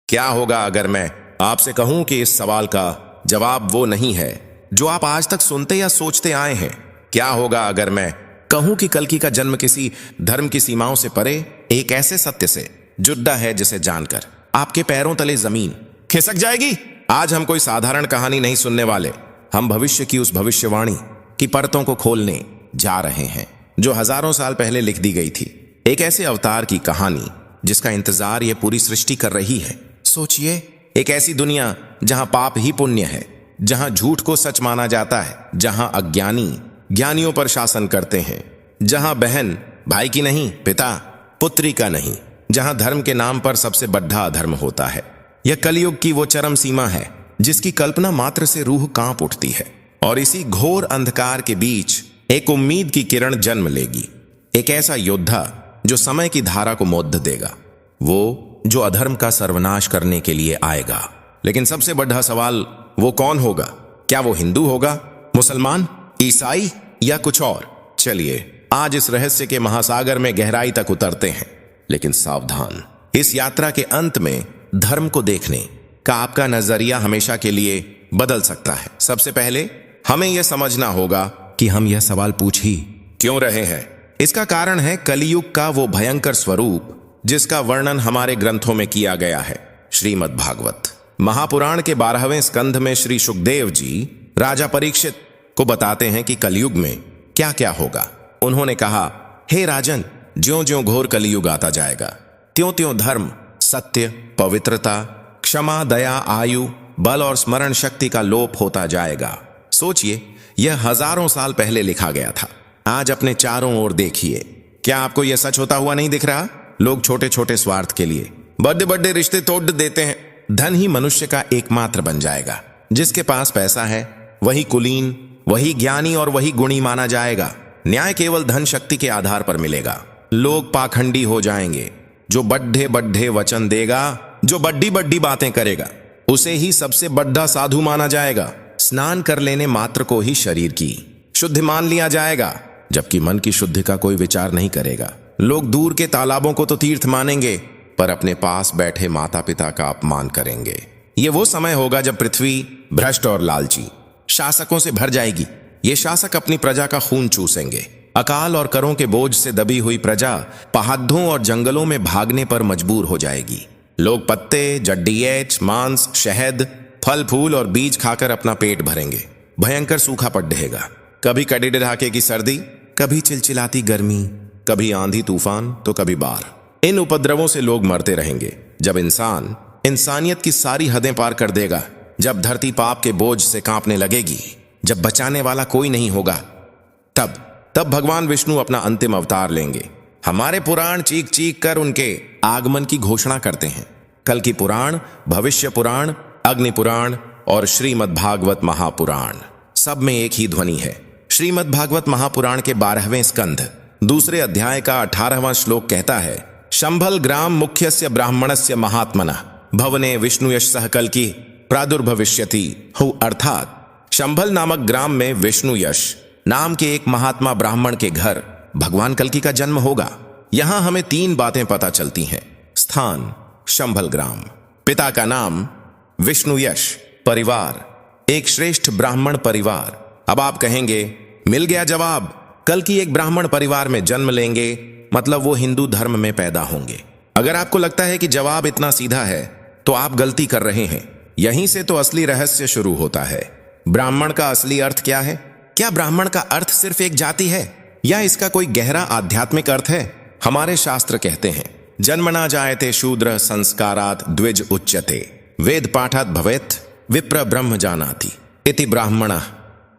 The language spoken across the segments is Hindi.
क्या होगा अगर मैं आपसे कहूं कि इस सवाल का जवाब वो नहीं है जो आप आज तक सुनते या सोचते आए हैं? क्या होगा अगर मैं कहूं कि कल्कि का जन्म किसी धर्म की सीमाओं से परे एक ऐसे सत्य से जुड़ा है जिसे जानकर आपके पैरों तले जमीन खिसक जाएगी? आज हम कोई साधारण कहानी नहीं सुनने वाले, हम भविष्य की उस भविष्यवाणी की परतों को खोलने जा रहे हैं जो हजारों साल पहले लिख दी गई थी। एक ऐसे अवतार की कहानी जिसका इंतजार ये पूरी सृष्टि कर रही है। सोचिए, एक ऐसी दुनिया जहां पाप ही पुण्य है, जहां झूठ को सच माना जाता है, जहां अज्ञानी ज्ञानियों पर शासन करते हैं, जहां बहन भाई की नहीं, पिता पुत्री का नहीं, जहां धर्म के नाम पर सबसे बड़ा अधर्म होता है। यह कलयुग की वो चरम सीमा है जिसकी कल्पना मात्र से रूह कांप उठती है। और इसी घोर अंधकार के बीच एक उम्मीद की किरण जन्म लेगी, एक ऐसा योद्धा जो समय की धारा को मोड़ देगा, वो जो अधर्म का सर्वनाश करने के लिए आएगा। लेकिन सबसे बड़ा सवाल, वो कौन होगा? क्या वो हिंदू होगा, मुसलमान, ईसाई या कुछ और? चलिए आज इस रहस्य के महासागर में गहराई तक उतरते हैं। लेकिन सावधान, इस यात्रा के अंत में धर्म को देखने का आपका नजरिया हमेशा के लिए बदल सकता है। सबसे पहले हमें यह समझना होगा कि हम यह सवाल पूछ ही क्यों रहे हैं। इसका कारण है कलियुग का वो भयंकर स्वरूप जिसका वर्णन हमारे ग्रंथों में किया गया है। श्रीमद् भागवत महापुराण के 12वें स्कंध में श्री शुकदेव जी राजा परीक्षित को बताते हैं कि कलयुग में क्या क्या होगा। उन्होंने कहा, हे राजन, ज्यों ज्यों घोर कलियुग आता जाएगा, त्यों त्यों धर्म, सत्य, पवित्रता, क्षमा, दया, आयु, बल और स्मरण शक्ति का लोप होता जाएगा। सोचिए, यह हजारों साल पहले लिखा गया था। आज अपने चारों ओर देखिए, क्या आपको यह सच होता हुआ नहीं दिख रहा? लोग छोटे छोटे स्वार्थ के लिए बड़े बड़े रिश्ते तोड़ देते हैं। धन ही मनुष्य का एकमात्र बन जाएगा। जिसके पास पैसा है वही कुलीन, वही ज्ञानी और वही गुणी माना जाएगा। न्याय केवल धन शक्ति के आधार पर मिलेगा। लोग पाखंडी हो जाएंगे। जो बड्ढे बड्ढे वचन देगा, जो बड्डी बड्डी बातें करेगा, उसे ही सबसे बड़ा साधु माना जाएगा। स्नान कर लेने मात्र को ही शरीर की शुद्धि मान लिया जाएगा, जबकि मन की शुद्धि का कोई विचार नहीं करेगा। लोग दूर के तालाबों को तो तीर्थ मानेंगे, पर अपने पास बैठे माता पिता का अपमान करेंगे। ये वो समय होगा जब पृथ्वी भ्रष्ट और लालची शासकों से भर जाएगी। ये शासक अपनी प्रजा का खून चूसेंगे। अकाल और करों के बोझ से दबी हुई प्रजा पहाड़ों और जंगलों में भागने पर मजबूर हो जाएगी। लोग पत्ते, जड्डियेच, मांस, शहद, फल फूल और बीज खाकर अपना पेट भरेंगे। भयंकर सूखा पड़ रहेगा। कभी कड़े ढाके की सर्दी, कभी चिलचिलाती गर्मी, कभी आंधी तूफान तो कभी बाढ़। इन उपद्रवों से लोग मरते रहेंगे। जब इंसान इंसानियत की सारी हदें पार कर देगा, जब धरती पाप के बोझ से कांपने लगेगी, जब बचाने वाला कोई नहीं होगा, तब भगवान विष्णु अपना अंतिम अवतार लेंगे। हमारे पुराण चीख चीख कर उनके आगमन की घोषणा करते हैं। कल की पुराण, भविष्य पुराण, अग्नि पुराण और श्रीमद् भागवत महापुराण, सब में एक ही ध्वनि है। श्रीमद् भागवत महापुराण के 12वें स्कंध दूसरे अध्याय का 18वां श्लोक कहता है, शंभल ग्राम मुख्यस्य ब्राह्मणस्य महात्मनः भवने विष्णु यश सह कल्कि प्रादुर्भविष्यति हु। अर्थात शंभल नामक ग्राम में विष्णु यश नाम के एक महात्मा ब्राह्मण के घर भगवान कल्कि का जन्म होगा। यहां हमें 3 बातें पता चलती हैं। स्थान शंभल ग्राम, पिता का नाम विष्णु यश, परिवार एक श्रेष्ठ ब्राह्मण परिवार। अब आप कहेंगे, मिल गया जवाब। कल्कि एक ब्राह्मण परिवार में जन्म लेंगे, मतलब वो हिंदू धर्म में पैदा होंगे। अगर आपको लगता है कि जवाब इतना सीधा है तो आप गलती कर रहे हैं। यहीं से तो असली रहस्य शुरू होता है। ब्राह्मण का असली अर्थ क्या है? क्या ब्राह्मण का अर्थ सिर्फ एक जाति है या इसका कोई गहरा आध्यात्मिक अर्थ है? हमारे शास्त्र कहते हैं, जन्मना जायते शूद्र संस्कारात् द्विज उच्यते, वेद पाठात् भवेत् विप्र ब्रह्म जानाति इति ब्राह्मणः।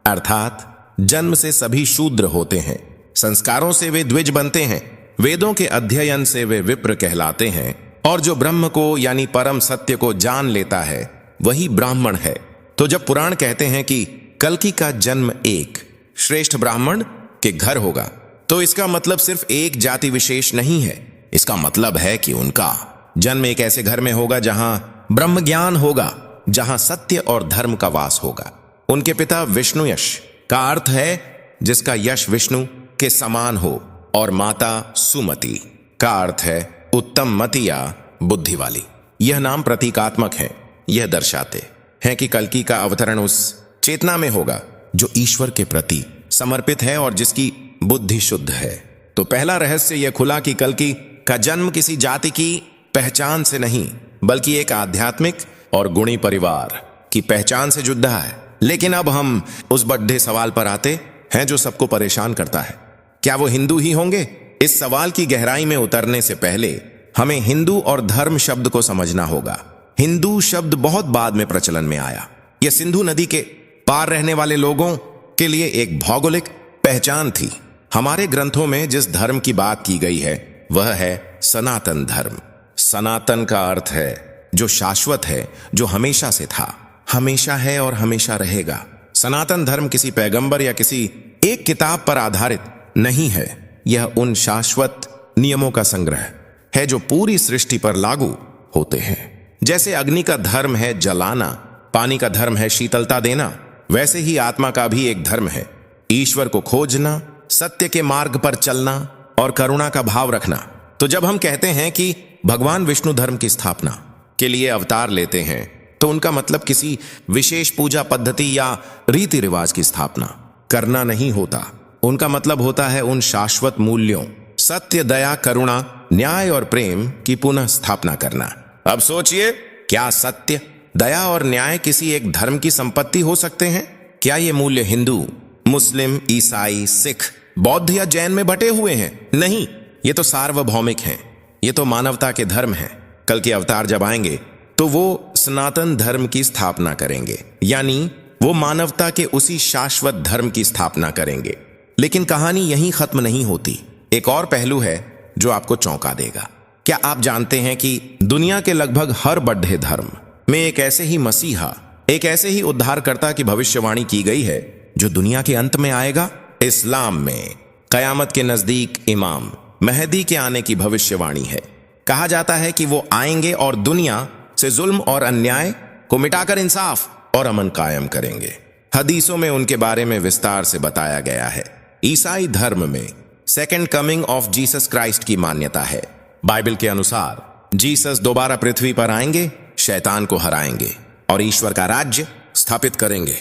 अर्थात जन्म से सभी शूद्र होते हैं, संस्कारों से वे द्विज बनते हैं, वेदों के अध्ययन से वे विप्र कहलाते हैं, और जो ब्रह्म को यानी परम सत्य को जान लेता है वही ब्राह्मण है। तो जब पुराण कहते हैं कि कल्कि का जन्म एक श्रेष्ठ ब्राह्मण के घर होगा, तो इसका मतलब सिर्फ एक जाति विशेष नहीं है। इसका मतलब है कि उनका जन्म एक ऐसे घर में होगा जहां ब्रह्म ज्ञान होगा, जहां सत्य और धर्म का वास होगा। उनके पिता विष्णु यश का अर्थ है जिसका यश विष्णु के समान हो, और माता सुमति का अर्थ है उत्तम मति या बुद्धि वाली। यह नाम प्रतीकात्मक है। यह दर्शाते हैं कि कल्कि का अवतरण उस चेतना में होगा जो ईश्वर के प्रति समर्पित है और जिसकी बुद्धि शुद्ध है। तो पहला रहस्य यह खुला कि कल्कि का जन्म किसी जाति की पहचान से नहीं बल्कि एक आध्यात्मिक और गुणी परिवार की पहचान से जुड़ा है। लेकिन अब हम उस बड़े सवाल पर आते हैं जो सबको परेशान करता है, क्या वो हिंदू ही होंगे? इस सवाल की गहराई में उतरने से पहले हमें हिंदू और धर्म शब्द को समझना होगा। हिंदू शब्द बहुत बाद में प्रचलन में आया। यह सिंधु नदी के पार रहने वाले लोगों के लिए एक भौगोलिक पहचान थी। हमारे ग्रंथों में जिस धर्म की बात की गई है वह है सनातन धर्म। सनातन का अर्थ है जो शाश्वत है, जो हमेशा से था, हमेशा है और हमेशा रहेगा। सनातन धर्म किसी पैगंबर या किसी एक किताब पर आधारित नहीं है। यह उन शाश्वत नियमों का संग्रह है जो पूरी सृष्टि पर लागू होते हैं। जैसे अग्नि का धर्म है जलाना, पानी का धर्म है शीतलता देना, वैसे ही आत्मा का भी एक धर्म है ईश्वर को खोजना, सत्य के मार्ग पर चलना और करुणा का भाव रखना। तो जब हम कहते हैं कि भगवान विष्णु धर्म की स्थापना के लिए अवतार लेते हैं तो उनका मतलब किसी विशेष पूजा पद्धति या रीति रिवाज की स्थापना करना नहीं होता। उनका मतलब होता है उन शाश्वत मूल्यों सत्य, दया, करुणा, न्याय और प्रेम की पुनः स्थापना करना। अब सोचिए, क्या सत्य, दया और न्याय किसी एक धर्म की संपत्ति हो सकते हैं? क्या ये मूल्य हिंदू, मुस्लिम, ईसाई, सिख, बौद्ध या जैन में बटे हुए हैं? नहीं, ये तो सार्वभौमिक हैं। ये तो मानवता के धर्म हैं। कल के अवतार जब आएंगे तो वो सनातन धर्म की स्थापना करेंगे, यानी वो मानवता के उसी शाश्वत धर्म की स्थापना करेंगे। लेकिन कहानी यहीं खत्म नहीं होती। एक और पहलू है जो आपको चौंका देगा। क्या आप जानते हैं कि दुनिया के लगभग हर बड़े धर्म में एक ऐसे ही मसीहा, एक ऐसे ही उद्धारकर्ता की भविष्यवाणी की गई है जो दुनिया के अंत में आएगा? इस्लाम में कयामत के नजदीक इमाम महदी के आने की भविष्यवाणी है। कहा जाता है कि वो आएंगे और दुनिया से जुल्म और अन्याय को मिटाकर इंसाफ और अमन कायम करेंगे। हदीसों में उनके बारे में विस्तार से बताया गया है। ईसाई धर्म में second coming of Jesus Christ की मान्यता है। बाइबल के अनुसार जीसस दोबारा पृथ्वी पर आएंगे, शैतान को हराएंगे और ईश्वर का राज्य स्थापित करेंगे।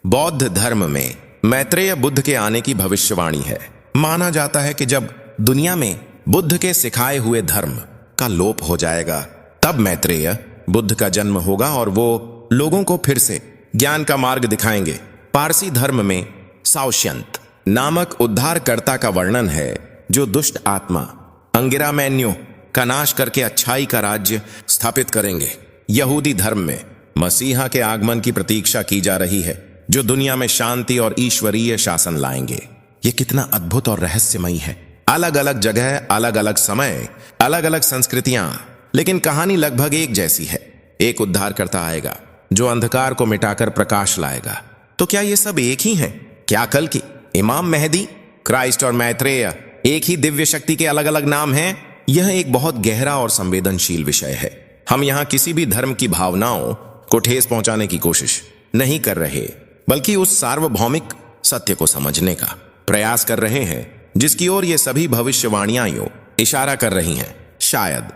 बौद्ध धर्म में मैत्रेय बुद्ध के आने की भविष्यवाणी है। माना जाता है कि जब दुनिया में बुद्ध के सिखाए हुए धर्म का लोप हो जाएगा तब मैत्रेय बुद्ध का जन्म होगा और वो लोगों को फिर से ज्ञान का मार्ग दिखाएंगे। पारसी धर्म में साओशियंत नामक उद्धारकर्ता का वर्णन है जो दुष्ट आत्मा अंगिरामैन्यो का नाश करके अच्छाई का राज्य स्थापित करेंगे। यहूदी धर्म में मसीहा के आगमन की प्रतीक्षा की जा रही है जो दुनिया में शांति और ईश्वरीय शासन लाएंगे। ये कितना अद्भुत और रहस्यमयी है। अलग अलग जगह, अलग अलग समय, अलग अलग संस्कृतियां, लेकिन कहानी लगभग एक जैसी है। एक उद्धारकर्ता आएगा जो अंधकार को मिटाकर प्रकाश लाएगा। तो क्या ये सब एक ही हैं? क्या कल की इमाम मेहदी, क्राइस्ट और मैत्रेय एक ही दिव्य शक्ति के अलग अलग नाम हैं? यह एक बहुत गहरा और संवेदनशील विषय है। हम यहाँ किसी भी धर्म की भावनाओं को ठेस पहुंचाने की कोशिश नहीं कर रहे, बल्कि उस सार्वभौमिक सत्य को समझने का प्रयास कर रहे हैं जिसकी ओर ये सभी भविष्यवाणियां इशारा कर रही हैं। शायद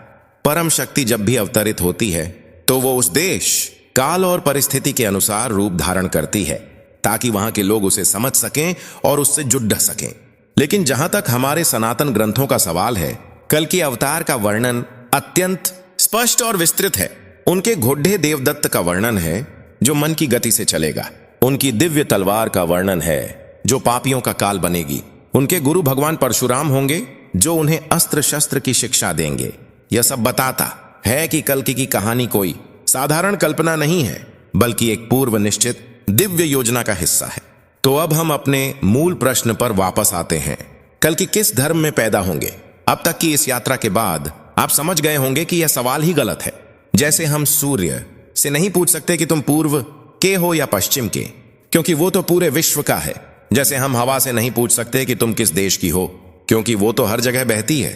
परम शक्ति जब भी अवतरित होती है तो वो उस देश, काल और परिस्थिति के अनुसार रूप धारण करती है ताकि वहां के लोग उसे समझ सकें और उससे जुड़ सकें। लेकिन जहां तक हमारे सनातन ग्रंथों का सवाल है, कल के अवतार का वर्णन अत्यंत स्पष्ट और विस्तृत है। उनके घोड़े देवदत्त का वर्णन है जो मन की गति से चलेगा। उनकी दिव्य तलवार का वर्णन है जो पापियों का काल बनेगी। उनके गुरु भगवान परशुराम होंगे जो उन्हें अस्त्र शस्त्र की शिक्षा देंगे। यह सब बताता है कि कल्कि की कहानी कोई साधारण कल्पना नहीं है बल्कि एक पूर्व निश्चित दिव्य योजना का हिस्सा है। तो अब हम अपने मूल प्रश्न पर वापस आते हैं। कल्कि किस धर्म में पैदा होंगे? अब तक की इस यात्रा के बाद आप समझ गए होंगे कि यह सवाल ही गलत है। जैसे हम सूर्य से नहीं पूछ सकते कि तुम पूर्व के हो या पश्चिम के, क्योंकि वो तो पूरे विश्व का है। जैसे हम हवा से नहीं पूछ सकते कि तुम किस देश की हो, क्योंकि वो तो हर जगह बहती है।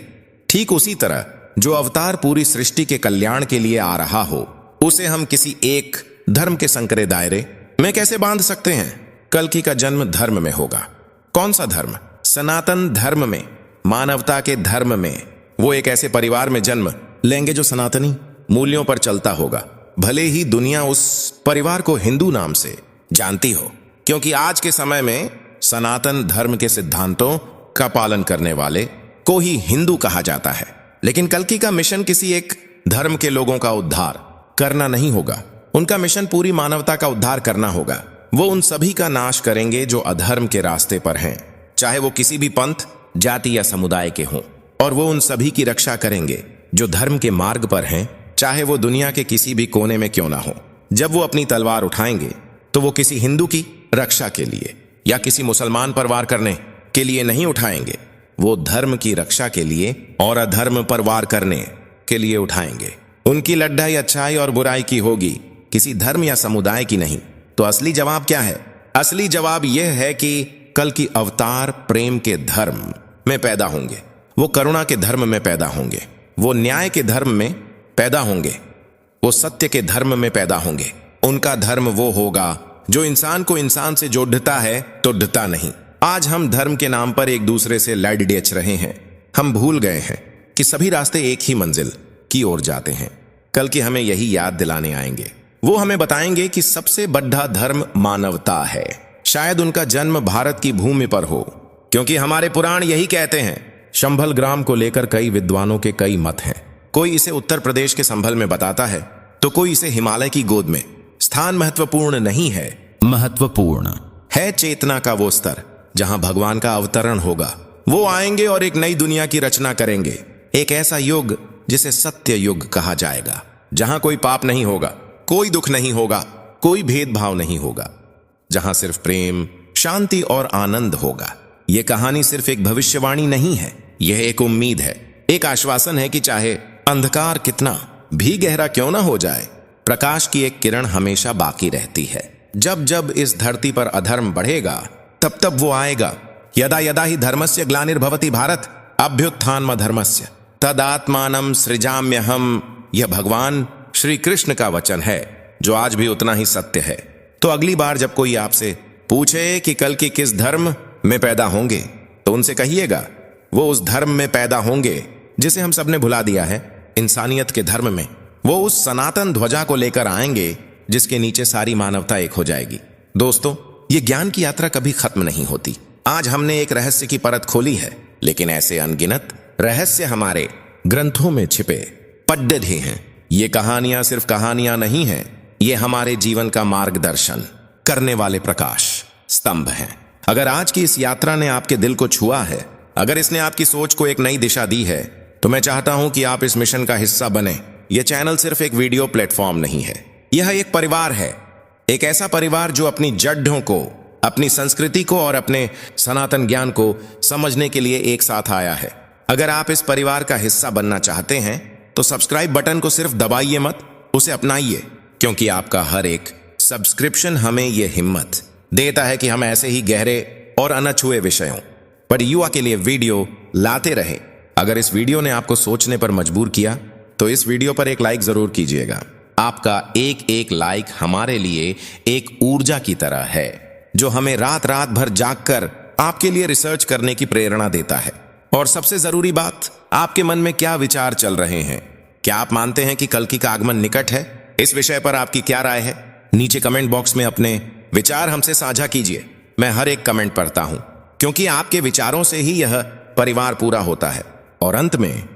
ठीक उसी तरह जो अवतार पूरी सृष्टि के कल्याण के लिए आ रहा हो, उसे हम किसी एक धर्म के संकरे दायरे में कैसे बांध सकते हैं? कल्कि का जन्म धर्म में होगा। कौन सा धर्म? सनातन धर्म में, मानवता के धर्म में। वो एक ऐसे परिवार में जन्म लेंगे जो सनातनी मूल्यों पर चलता होगा, भले ही दुनिया उस परिवार को हिंदू नाम से जानती हो, क्योंकि आज के समय में सनातन धर्म के सिद्धांतों का पालन करने वाले को ही हिंदू कहा जाता है। लेकिन कल्कि का मिशन किसी एक धर्म के लोगों का उद्धार करना नहीं होगा। उनका मिशन पूरी मानवता का उद्धार करना होगा। वो उन सभी का नाश करेंगे जो अधर्म के रास्ते पर हैं, चाहे वो किसी भी पंथ, जाति या समुदाय के हों, और वो उन सभी की रक्षा करेंगे जो धर्म के मार्ग पर हैं, चाहे वो दुनिया के किसी भी कोने में क्यों ना हो। जब वो अपनी तलवार उठाएंगे तो वो किसी हिंदू की रक्षा के लिए या किसी मुसलमान पर वार करने के लिए नहीं उठाएंगे, वो धर्म की रक्षा के लिए और अधर्म पर वार करने के लिए उठाएंगे। उनकी लड़ाई अच्छाई और बुराई की होगी, किसी धर्म या समुदाय की नहीं। तो असली जवाब क्या है? असली जवाब यह है कि कल्कि अवतार प्रेम के धर्म में पैदा होंगे, वो करुणा के धर्म में पैदा होंगे, वो न्याय के धर्म में पैदा होंगे, वो सत्य के धर्म में पैदा होंगे। उनका धर्म वो होगा जो इंसान को इंसान से जोड़ता है, तोड़ता नहीं। आज हम धर्म के नाम पर एक दूसरे से लड़ डेच रहे हैं। हम भूल गए हैं कि सभी रास्ते एक ही मंजिल की ओर जाते हैं। कल्कि हमें यही याद दिलाने आएंगे। वो हमें बताएंगे कि सबसे बड़ा धर्म मानवता है। शायद उनका जन्म भारत की भूमि पर हो, क्योंकि हमारे पुराण यही कहते हैं। शंभल ग्राम को लेकर कई विद्वानों के कई मत हैं। कोई इसे उत्तर प्रदेश के संभल में बताता है, तो कोई इसे हिमालय की गोद में। स्थान महत्वपूर्ण नहीं है, महत्वपूर्ण है चेतना का वो स्तर जहां भगवान का अवतरण होगा। वो आएंगे और एक नई दुनिया की रचना करेंगे, एक ऐसा युग जिसे सत्य युग कहा जाएगा, जहां कोई पाप नहीं होगा, कोई दुख नहीं होगा, कोई भेदभाव नहीं होगा, जहां सिर्फ प्रेम, शांति और आनंद होगा। यह कहानी सिर्फ एक भविष्यवाणी नहीं है, यह एक उम्मीद है, एक आश्वासन है कि चाहे अंधकार कितना भी गहरा क्यों ना हो जाए, प्रकाश की एक किरण हमेशा बाकी रहती है। जब जब इस धरती पर अधर्म बढ़ेगा, तब तब वो आएगा। यदा यदा ही धर्मस्य ग्लानिर्भवति भारत अभ्युत्थानम धर्मस्य तदात्मानं सृजाम्यहम्। यह भगवान श्री कृष्ण का वचन है, जो आज भी उतना ही सत्य है। तो अगली बार जब कोई आपसे पूछे कि कल की किस धर्म में पैदा होंगे, तो उनसे कहिएगा वो उस धर्म में पैदा होंगे जिसे हम सबने भुला दिया है, इंसानियत के धर्म में। वो उस सनातन ध्वजा को लेकर आएंगे जिसके नीचे सारी मानवता एक हो जाएगी। दोस्तों, ये ज्ञान की यात्रा कभी खत्म नहीं होती। आज हमने एक रहस्य की परत खोली है, लेकिन ऐसे अनगिनत रहस्य हमारे ग्रंथों में छिपे पड्डे ही हैं। ये कहानियां सिर्फ कहानियां नहीं हैं, ये हमारे जीवन का मार्गदर्शन करने वाले प्रकाश स्तंभ हैं। अगर आज की इस यात्रा ने आपके दिल को छुआ है, अगर इसने आपकी सोच को एक नई दिशा दी है, तो मैं चाहता हूं कि आप इस मिशन का हिस्सा बने। यह चैनल सिर्फ एक वीडियो प्लेटफॉर्म नहीं है, यह एक परिवार है। एक ऐसा परिवार जो अपनी जड़ों को, अपनी संस्कृति को और अपने सनातन ज्ञान को समझने के लिए एक साथ आया है। अगर आप इस परिवार का हिस्सा बनना चाहते हैं, तो सब्सक्राइब बटन को सिर्फ दबाइए मत, उसे अपनाइए, क्योंकि आपका हर एक सब्सक्रिप्शन हमें यह हिम्मत देता है कि हम ऐसे ही गहरे और अनछुए विषयों पर युवा के लिए वीडियो लाते रहें। अगर इस वीडियो ने आपको सोचने पर मजबूर किया, तो इस वीडियो पर एक लाइक जरूर कीजिएगा। आपका एक एक लाइक हमारे लिए एक ऊर्जा की तरह है, जो हमें रात रात भर जागकर आपके लिए रिसर्च करने की प्रेरणा देता है। और सबसे जरूरी बात, आपके मन में क्या विचार चल रहे हैं? क्या आप मानते हैं कि कल्कि का आगमन निकट है? इस विषय पर आपकी क्या राय है? नीचे कमेंट बॉक्स में अपने विचार हमसे साझा कीजिए। मैं हर एक कमेंट पढ़ता हूं, क्योंकि आपके विचारों से ही यह परिवार पूरा होता है। और अंत में,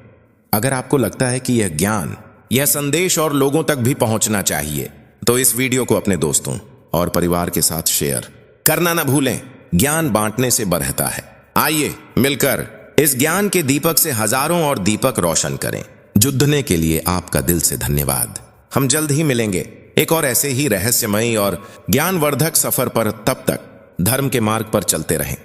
अगर आपको लगता है कि यह ज्ञान, यह संदेश और लोगों तक भी पहुंचना चाहिए, तो इस वीडियो को अपने दोस्तों और परिवार के साथ शेयर करना न भूलें। ज्ञान बांटने से बढ़ता है। आइए मिलकर इस ज्ञान के दीपक से हजारों और दीपक रोशन करें। जुड़ने के लिए आपका दिल से धन्यवाद। हम जल्द ही मिलेंगे एक और ऐसे ही रहस्यमयी और ज्ञानवर्धक सफर पर। तब तक धर्म के मार्ग पर चलते रहें।